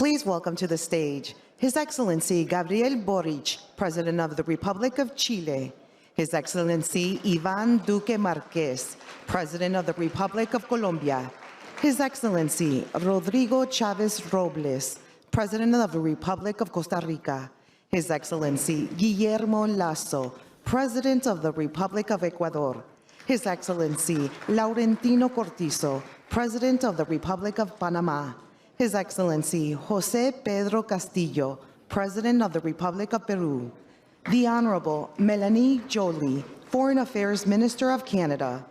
Please welcome to the stage His Excellency Gabriel Boric, President of the Republic of Chile, His Excellency Iván Duque Marquez, President of the Republic of Colombia, His Excellency Rodrigo Chávez Robles, President of the Republic of Costa Rica, His Excellency Guillermo Lasso, President of the Republic of Ecuador, His Excellency Laurentino Cortizo, President of the Republic of Panama, His Excellency José Pedro Castillo, President of the Republic of Peru, the Honorable Melanie Joly, Foreign Affairs Minister of Canada,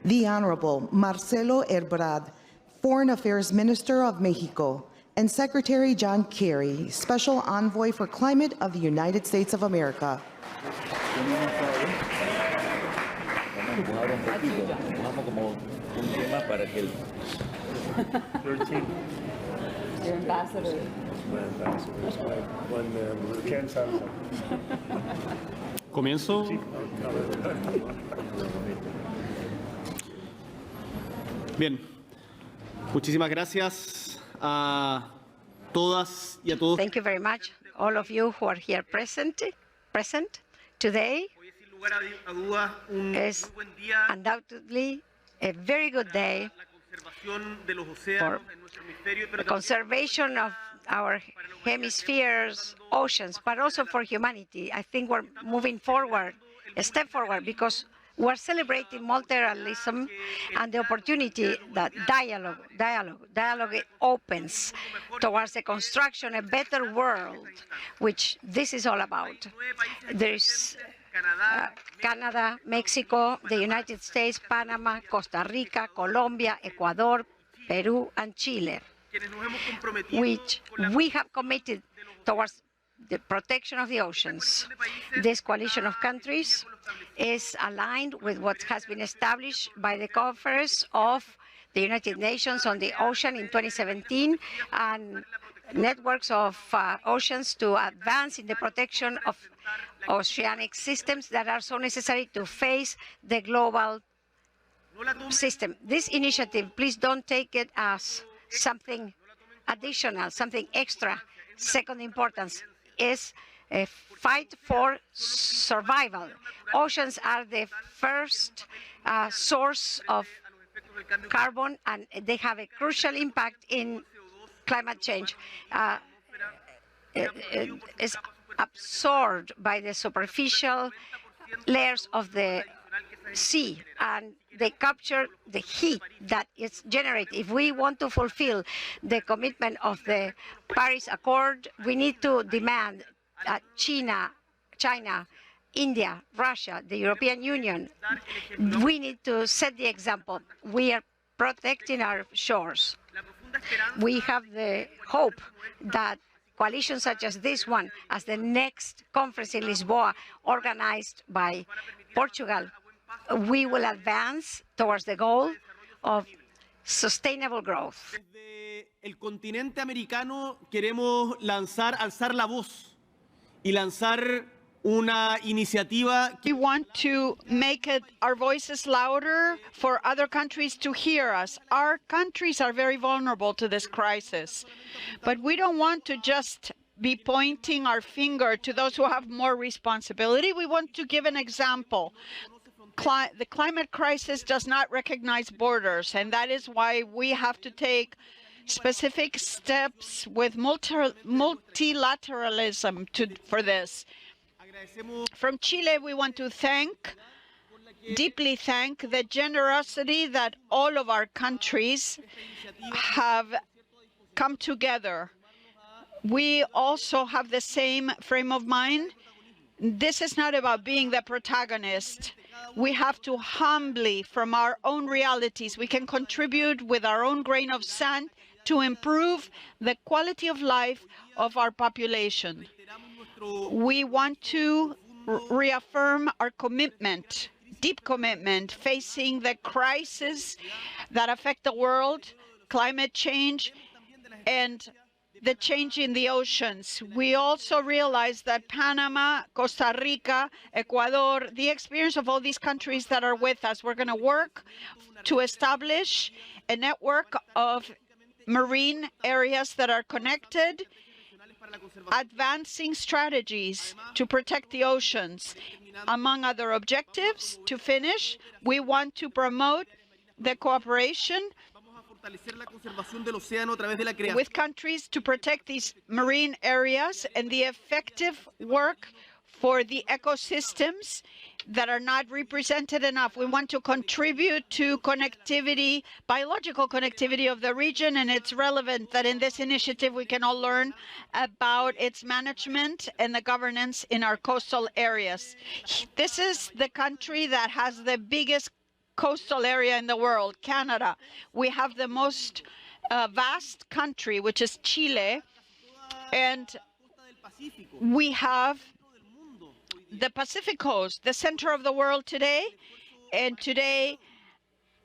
the Honorable Marcelo Ebrard, Foreign Affairs Minister of Mexico, and Secretary John Kerry, Special Envoy for Climate of the United States of America. Your ambassador. My ambassador is one man who can't sound. ¿Comienzo? Bien, muchísimas gracias a todas y a todos. Thank you very much, all of you who are here present today. Is undoubtedly a very good day for the conservation of our hemispheres, oceans, but also for humanity. I think we're moving forward, a step forward, because we're celebrating multilateralism and the opportunity that dialogue opens towards the construction of a better world, which this is all about. There's Canada, Mexico, the United States, Panama, Costa Rica, Colombia, Ecuador, Peru, and Chile, which we have committed towards the protection of the oceans. This coalition of countries is aligned with what has been established by the Conference of the United Nations on the Ocean in 2017 and networks of oceans to advance in the protection of oceanic systems that are so necessary to face the global system. This initiative, please don't take it as something additional, something extra. Second importance is a fight for survival. Oceans are the first source of carbon, and they have a crucial impact in climate change. Is absorbed by the superficial layers of the sea, and they capture the heat that is generated. If we want to fulfill the commitment of the Paris Accord, we need to demand China, India, Russia, the European Union. We need to set the example. We are protecting our shores. We have the hope that coalitions such as this one, as the next conference in Lisboa, organized by Portugal, we will advance towards the goal of sustainable growth. Desde el continente americano queremos alzar la voz y lanzar una iniciativa. We want to make our voices louder for other countries to hear us. Our countries are very vulnerable to this crisis, but we don't want to just be pointing our finger to those who have more responsibility. We want to give an example. The climate crisis does not recognize borders, and that is why we have to take specific steps with multilateralism for this. From Chile, we want to deeply thank the generosity that all of our countries have come together. We also have the same frame of mind. This is not about being the protagonist. We have to humbly, from our own realities, we can contribute with our own grain of sand to improve the quality of life of our population. We want to reaffirm our commitment, deep commitment, facing the crises that affect the world, climate change, and the change in the oceans. We also realize that Panama, Costa Rica, Ecuador, the experience of all these countries that are with us, we're going to work to establish a network of marine areas that are connected, advancing strategies to protect the oceans. Among other objectives, to finish, we want to promote the cooperation with countries to protect these marine areas and the effective work for the ecosystems that are not represented enough. We want to contribute to connectivity, biological connectivity of the region, and it's relevant that in this initiative we can all learn about its management and the governance in our coastal areas. This is the country that has the biggest coastal area in the world, Canada. We have the most vast country, which is Chile, and we have the Pacific coast, the center of the world today, and today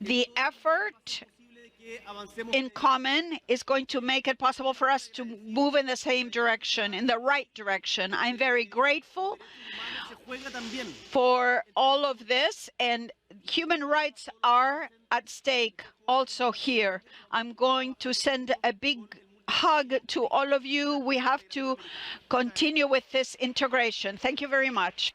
the effort in common is going to make it possible for us to move in the same direction, in the right direction. I'm very grateful for all of this, and human rights are at stake also here. I'm going to send a big hug to all of you. We have to continue with this integration. Thank you very much.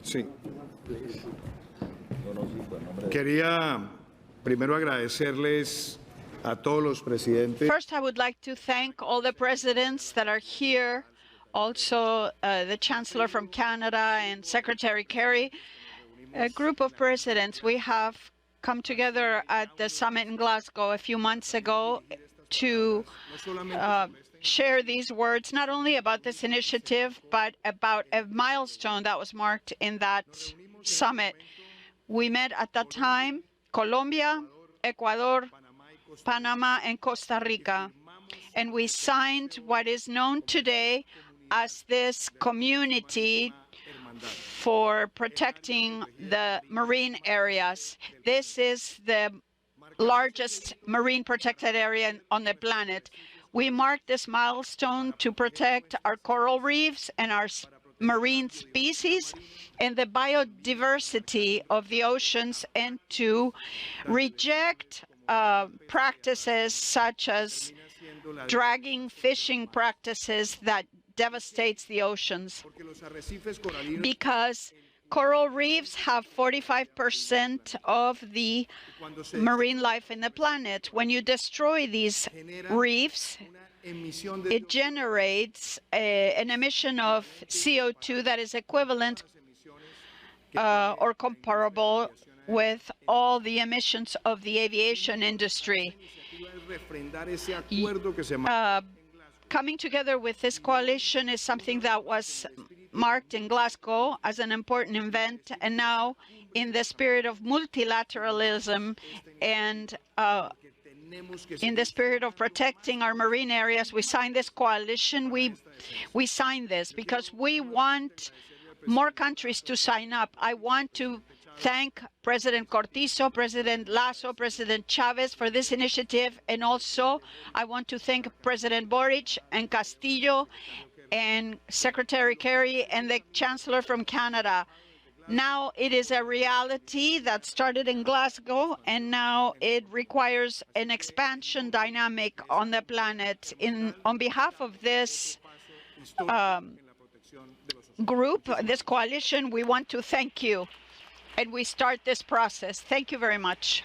Sí. Quería primero agradecerles a todos los presidentes. First, I would like to thank all the presidents that are here, also the Chancellor from Canada and Secretary Kerry, a group of presidents. We have come together at the summit in Glasgow a few months ago to share these words, not only about this initiative, but about a milestone that was marked in that summit. We met at that time Colombia, Ecuador, Panama, and Costa Rica, and we signed what is known today as this community for protecting the marine areas. This is the largest marine protected area on the planet. We marked this milestone to protect our coral reefs and our marine species and the biodiversity of the oceans, and to reject practices such as dragging fishing practices that devastates the oceans. Because coral reefs have 45% of the marine life in the planet. When you destroy these reefs, it generates an emission of CO2 that is equivalent or comparable with all the emissions of the aviation industry. Coming together with this coalition is something that was marked in Glasgow as an important event, and now in the spirit of multilateralism and in the spirit of protecting our marine areas, we signed this coalition. We signed this because we want more countries to sign up. I want to thank President Cortizo, President Lasso, President Chavez for this initiative, and also I want to thank President Boric and Castillo and Secretary Kerry and the Chancellor from Canada. Now it is a reality that started in Glasgow, and now it requires an expansion dynamic on the planet. On behalf of this group, this coalition, we want to thank you, and we start this process. Thank you very much.